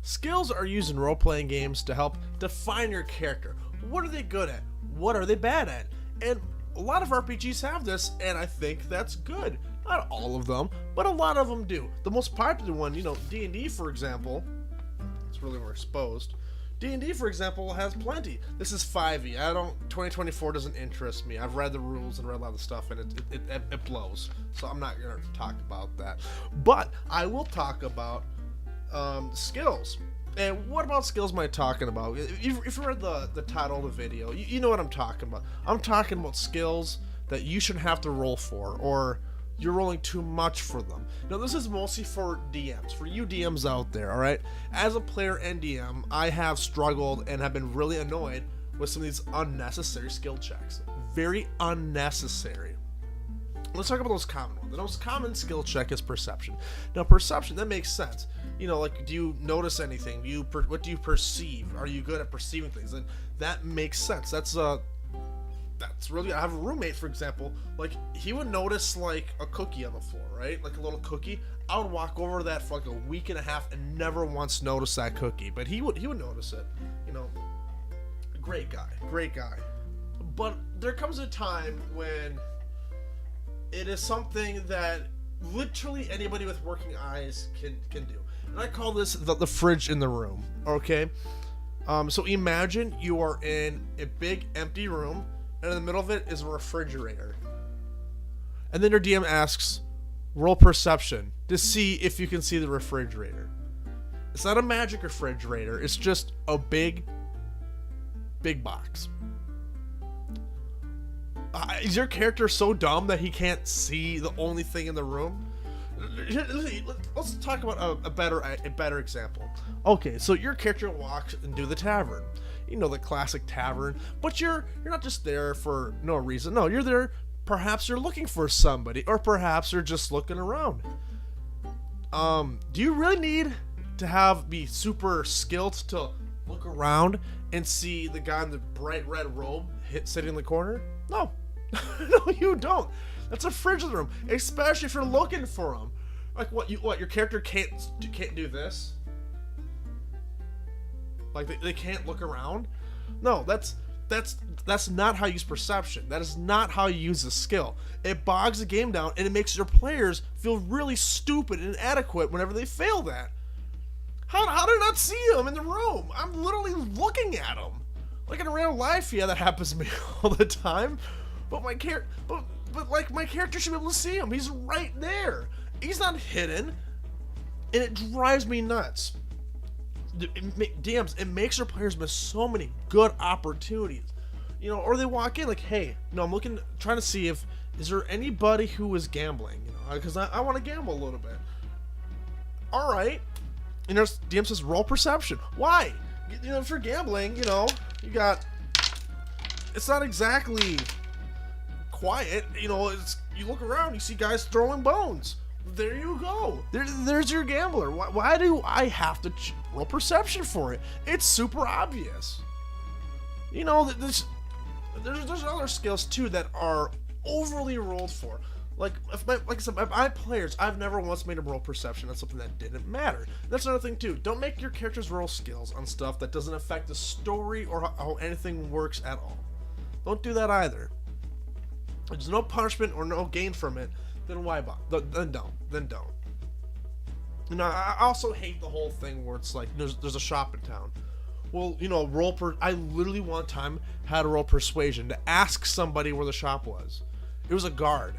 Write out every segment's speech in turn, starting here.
Skills are used in role-playing games to help define your character. What are they good at? What are they bad at? And a lot of RPGs have this, and I think that's good. Not all of them, but a lot of them do. The most popular one, D&D, for example, it's really more exposed. D&D, for example, has plenty. This is 5e. 2024 doesn't interest me. I've read the rules and read a lot of the stuff, and it blows. So I'm not going to talk about that. But I will talk about skills. And what about skills am I talking about? If you read the title of the video, you know what I'm talking about. I'm talking about skills that you shouldn't have to roll for, or you're rolling too much for them. Now, this is mostly for DMs, for you DMs out there, all right? As a player and DM, I have struggled and have been really annoyed with some of these unnecessary skill checks. Very unnecessary. Let's talk about those common ones. The most common skill check is perception. Now, perception, that makes sense. Do you notice anything? What do you perceive? Are you good at perceiving things? And that makes sense. That's really, I have a roommate, for example, he would notice a cookie on the floor, right? Like a little cookie. I would walk over that for a week and a half and never once notice that cookie, but he would notice it. Great guy. But there comes a time when it is something that literally anybody with working eyes can do. And I call this the fridge in the room, okay? So imagine you are in a big empty room, and in the middle of it is a refrigerator. And then your DM asks, roll perception to see if you can see the refrigerator. It's not a magic refrigerator, it's just a big box. Is your character so dumb that he can't see the only thing in the room? Let's talk about a better example. Okay, so your character walks into the tavern. The classic tavern, but you're not just there for no reason. No, you're there, perhaps you're looking for somebody, or perhaps you're just looking around. Do you really need to be super skilled to look around and see the guy in the bright red robe sitting in the corner? No. No, you don't. That's a fridge in the room, especially if you're looking for him. Your character can't do this? They can't look around? No, that's not how you use perception. That is not how you use the skill. It bogs the game down, and it makes your players feel really stupid and inadequate whenever they fail that. How did I not see him in the room? I'm literally looking at him. In real life, yeah, that happens to me all the time. But my character should be able to see him. He's right there. He's not hidden. And it drives me nuts. DMs, it makes your players miss so many good opportunities. Or they walk in hey, I'm trying to see is there anybody who is gambling? Because I want to gamble a little bit. All right. And there's DM says roll perception. Why? If you're gambling, you got. It's not exactly quiet. You look around, you see guys throwing bones. There you go. There's your gambler. Why do I have to roll perception for it? It's super obvious. There's other skills too that are overly rolled for. Like I said, my players, I've never once made them roll perception on something that didn't matter. That's another thing too. Don't make your characters roll skills on stuff that doesn't affect the story or how anything works at all. Don't do that either. If there's no punishment or no gain from it, then why bother? Then don't. I also hate the whole thing where it's there's a shop in town. Well, I literally one time had to roll persuasion to ask somebody where the shop was. It was a guard.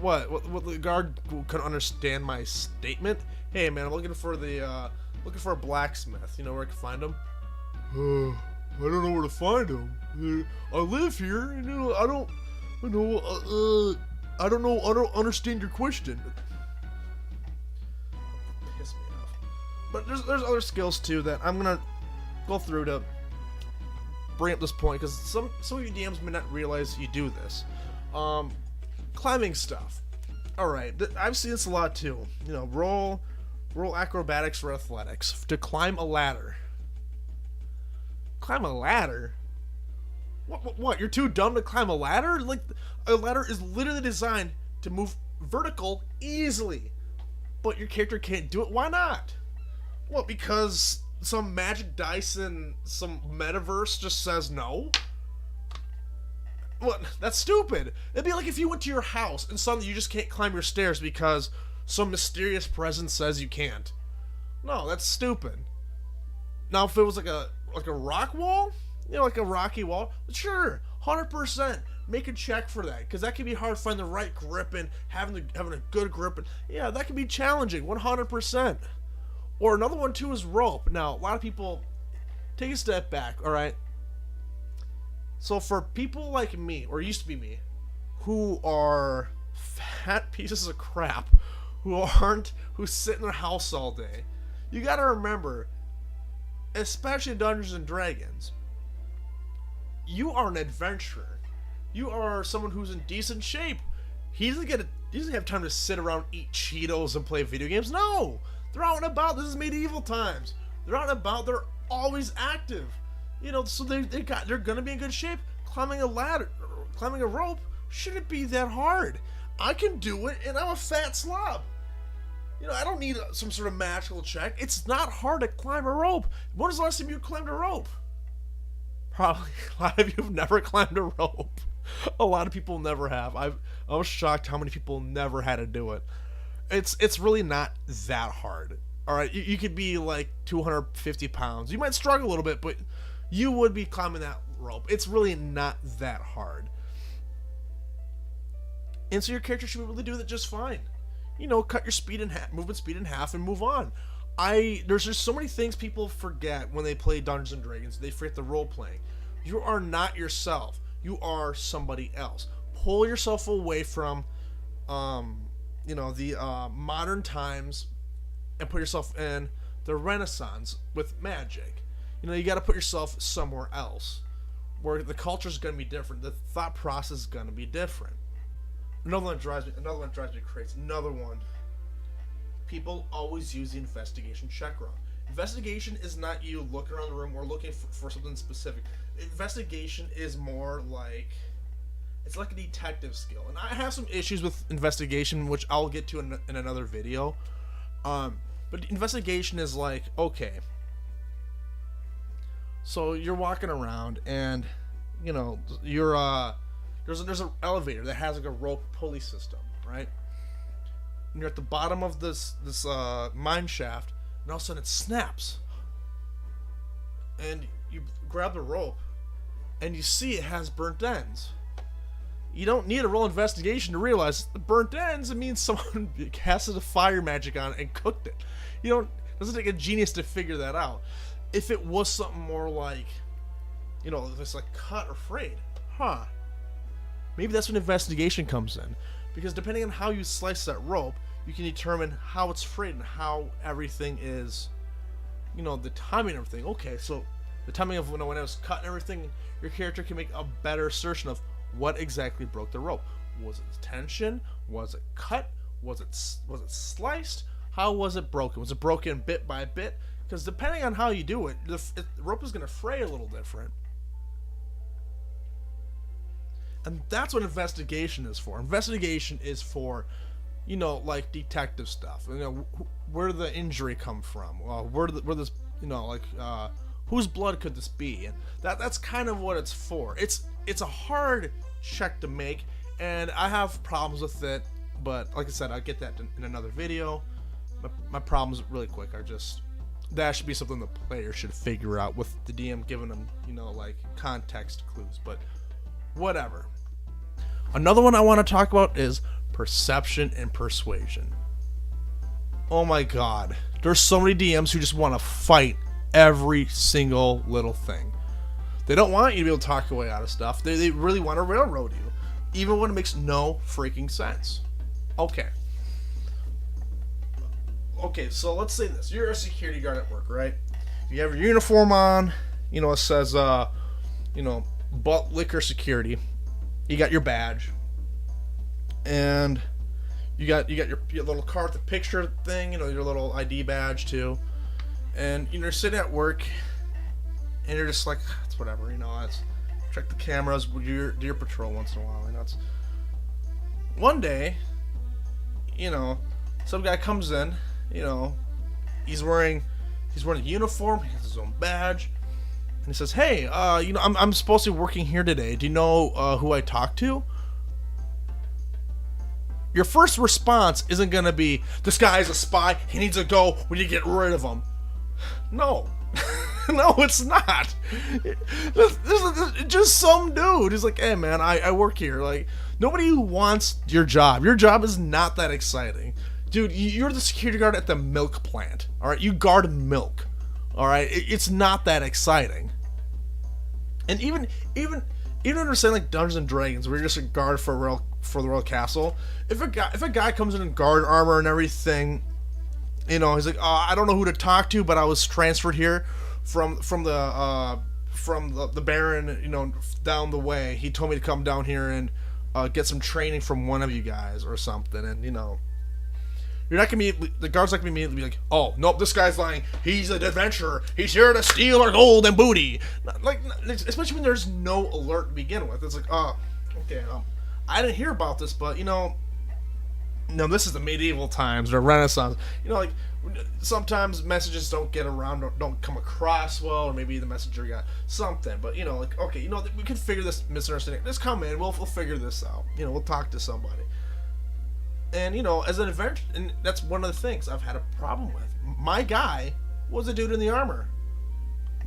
What the guard couldn't understand my statement? Hey man, I'm looking for a blacksmith. You know where I can find him? I don't know where to find him. I live here, and I don't understand your question. Piss me off. But there's other skills too that I'm gonna go through to bring up this point, because some of you DMs may not realize you do this. Climbing stuff. All right, I've seen this a lot too. Roll acrobatics or athletics to climb a ladder. Climb a ladder? What? You're too dumb to climb a ladder? A ladder is literally designed to move vertical easily, but your character can't do it. Why not? What, because some magic dice in some metaverse just says no? What? That's stupid. It'd be like if you went to your house and suddenly you just can't climb your stairs because some mysterious presence says you can't. No, that's stupid. Now, if it was like a rock wall, like a rocky wall, sure, 100%. Make a check for that, because that can be hard to find the right grip and having a good grip. And yeah, that can be challenging, 100%. Or another one too is rope. Now, a lot of people take a step back. All right. So for people like me, or used to be me, who are fat pieces of crap, who sit in their house all day, you got to remember, especially in Dungeons and Dragons, you are an adventurer. You are someone who's in decent shape. He doesn't have time to sit around, eat Cheetos, and play video games. No, they're out and about. This is medieval times. They're out and about. They're always active. So they're gonna be in good shape. Climbing a ladder, climbing a rope shouldn't be that hard. I can do it, and I'm a fat slob. I don't need some sort of magical check. It's not hard to climb a rope. When was the last time you climbed a rope? Probably a lot of you have never climbed a rope. A lot of people never have. I was shocked how many people never had to do it. It's really not that hard. All right, you could be like 250 pounds. You might struggle a little bit, but you would be climbing that rope. It's really not that hard. And so your character should be able to do that just fine. Cut your speed in half, movement speed in half, and move on. There's just so many things people forget when they play Dungeons and Dragons. They forget the role playing. You are not yourself. You are somebody else. Pull yourself away from, the modern times, and put yourself in the Renaissance with magic. You got to put yourself somewhere else, where the culture is going to be different. The thought process is going to be different. Another one drives me crazy. Another one. People always use the investigation check wrong. Investigation is not you looking around the room or looking for something specific. Investigation is more like, it's like a detective skill. And I have some issues with investigation, which I'll get to in another video. But investigation is like, okay, so you're walking around and you're there's an elevator that has like a rope pulley system, right? And you're at the bottom of this mine shaft, and all of a sudden it snaps. And you grab the rope, and you see it has burnt ends. You don't need a roll investigation to realize the burnt ends. It means someone casted a fire magic on it and cooked it. It doesn't take a genius to figure that out. If it was something more like, if it's like cut or frayed, maybe that's when investigation comes in. Because depending on how you slice that rope, you can determine how it's frayed and how everything is, the timing and everything. Okay, so the timing of when it was cut and everything, your character can make a better assertion of what exactly broke the rope. Was it tension? Was it cut? Was it sliced? How was it broken? Was it broken bit by bit? Because depending on how you do it, the rope is going to fray a little different. And that's what investigation is for. Investigation is for, like detective stuff. Where did the injury come from? Where this, whose blood could this be? And that's kind of what it's for. It's a hard check to make, and I have problems with it. But like I said, I'll get that in another video. My problems, really quick, are just that should be something the player should figure out with the DM giving them, like context clues. But whatever. Another one I want to talk about is perception and persuasion. Oh my god. There's so many DMs who just want to fight every single little thing. They don't want you to be able to talk your way out of stuff. They really want to railroad you, even when it makes no freaking sense. Okay, so let's say this. You're a security guard at work, right? You have your uniform on, it says, butt liquor security. You got your badge, and you got your little car with the picture thing, your little ID badge too, and you're sitting at work, and you're just like, it's whatever, it's check the cameras, do your patrol once in a while, it's one day, some guy comes in, he's wearing He's wearing a uniform. He has his own badge. And he says, "Hey, I'm supposed to be working here today. Do you know who I talked to?" Your first response isn't going to be, "This guy is a spy. He needs to go. We need to get rid of him." No. No, it's not. This is just some dude. He's like, "Hey, man, I work here." Like, nobody wants your job. Your job is not that exciting. Dude, you're the security guard at the milk plant. All right? You guard milk. All right? It's not that exciting. And even understand like Dungeons and Dragons, where you're just a guard for the royal castle. If a guy comes in guard armor and everything, he's like, "I don't know who to talk to, but I was transferred here from the Baron, down the way. He told me to come down here and get some training from one of you guys or something." And you're not gonna be, the guard's not gonna immediately be like, "Oh nope, this guy's lying. He's an adventurer. He's here to steal our gold and booty." Like, especially when there's no alert to begin with. It's like, "Oh, okay, I didn't hear about this, but this is the medieval times or Renaissance. Like sometimes messages don't get around, or don't come across well, or maybe the messenger got something. But like, okay, we can figure this misunderstanding. Just come in, we'll figure this out. We'll talk to somebody." And as an event, and that's one of the things I've had a problem with. My guy was a dude in the armor.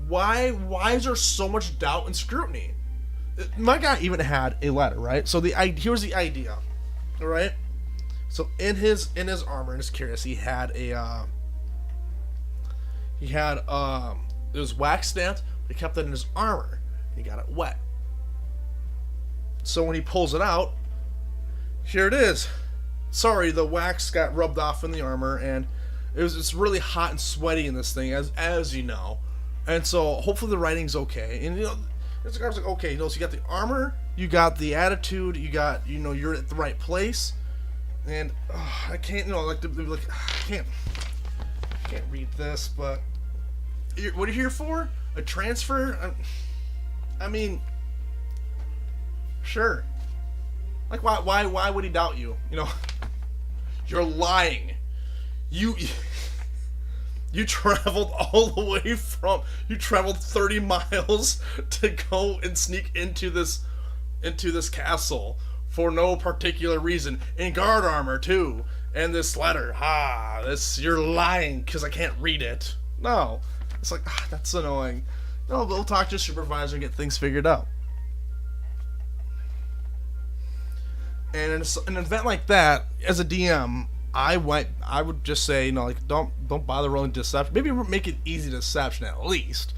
Why is there so much doubt and scrutiny? My guy even had a letter, right? So here's the idea, all right? So in his armor, in his cuirass, he had it was wax stamped, but he kept it in his armor. He got it wet. So when he pulls it out, here it is. Sorry, the wax got rubbed off in the armor, and it's really hot and sweaty in this thing, as you know. And so hopefully the writing's okay. And this guy's like, okay, so you got the armor, you got the attitude, you got you're at the right place. And I can't, I can't read this, but what are you here for? A transfer? I mean, sure. Like, why would he doubt you? You're lying. You traveled all the way you traveled 30 miles to go and sneak into this castle for no particular reason, in guard armor too, and this letter. You're lying because I can't read it. No, it's like, that's annoying. No, we'll talk to your supervisor and get things figured out. And in an event like that, as a DM, I would just say, don't bother rolling deception. Maybe make it easy deception at least.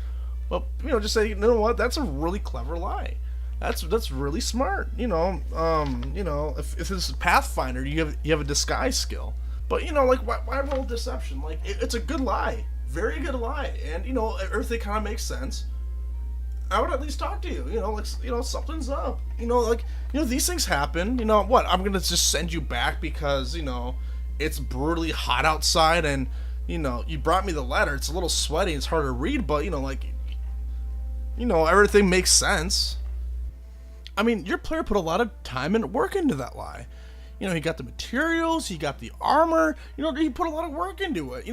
But just say, what? That's a really clever lie. That's really smart. If this is Pathfinder, you have a disguise skill. But why roll deception? Like, it's a good lie, very good lie, and everything kind of makes sense. I would at least talk to you. Something's up. These things happen. What? I'm gonna just send you back because it's brutally hot outside, and you brought me the letter. It's a little sweaty. It's hard to read, but everything makes sense. I mean, your player put a lot of time and work into that lie. He got the materials, he got the armor. He put a lot of work into it.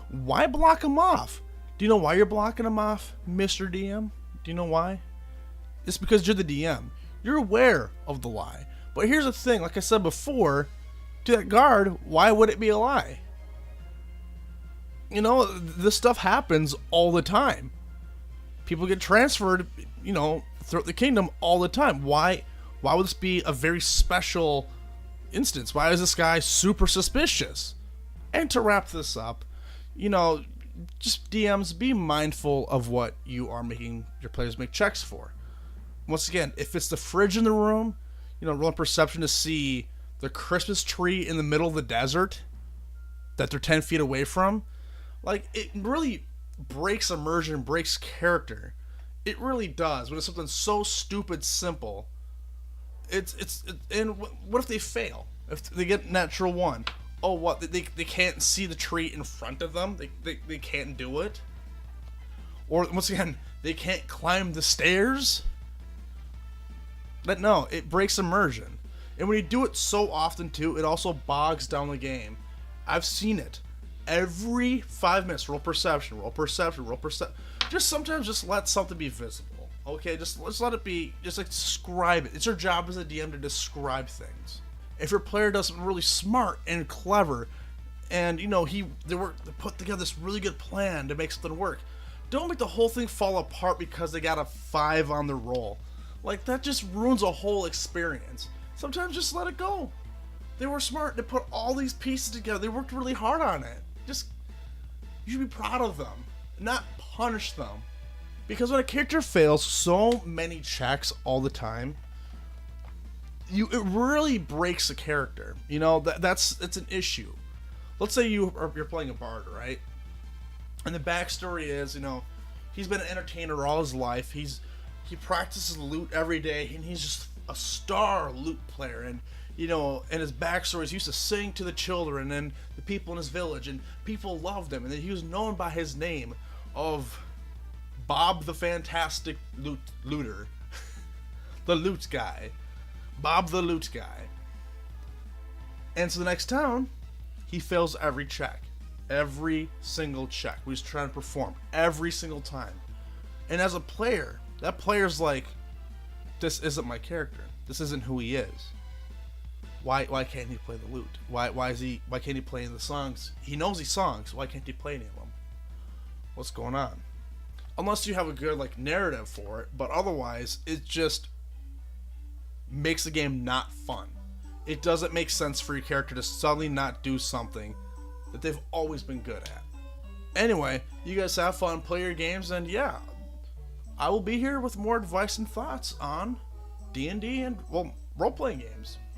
Why block him off? Do you know why you're blocking him off, Mr. DM? Do you know why? It's because you're the DM. You're aware of the lie. But here's the thing, like I said before, to that guard, why would it be a lie? This stuff happens all the time. People get transferred, throughout the kingdom all the time. Why would this be a very special instance? Why is this guy super suspicious? And to wrap this up, just DMs, be mindful of what you are making your players make checks for. Once again, if it's the fridge in the room, roll perception to see the Christmas tree in the middle of the desert that they're 10 feet away from. Like, it really breaks immersion, breaks character. It really does. When it's something so stupid simple, and what if they fail? If they get natural one? Oh, what? They can't see the tree in front of them? They can't do it? Or, once again, they can't climb the stairs? But no, it breaks immersion. And when you do it so often, too, it also bogs down the game. I've seen it. every 5 minutes, roll perception, roll perception, roll perception. Just sometimes just let something be visible. Okay, just let it be. Just like describe it. It's your job as a DM to describe things. If your player does something really smart and clever, and they put together this really good plan to make something work, don't make the whole thing fall apart because they got a 5 on the roll. Like, that just ruins a whole experience. Sometimes just let it go. They were smart. They put all these pieces together. They worked really hard on it. You should be proud of them, not punish them. Because when a character fails so many checks all the time, it really breaks the character. It's an issue. Let's say you're playing a bard, right? And the backstory is, he's been an entertainer all his life. He practices lute every day, and he's just a star lute player. And and his backstory is he used to sing to the children and the people in his village, and people loved him. And then he was known by his name of Bob the Fantastic Looter, the lute guy, Bob the lute guy. And so the next town, he fails every check. Every single check. He's trying to perform every single time. And as a player, that player's like, this isn't my character. This isn't who he is. Why can't he play the lute? Why can't he play the songs? He knows these songs. Why can't he play any of them? What's going on? Unless you have a good narrative for it, but otherwise it just makes the game not fun. It doesn't make sense for your character to suddenly not do something that they've always been good at. Anyway, you guys have fun, play your games, and yeah, I will be here with more advice and thoughts on D&D and, role-playing games.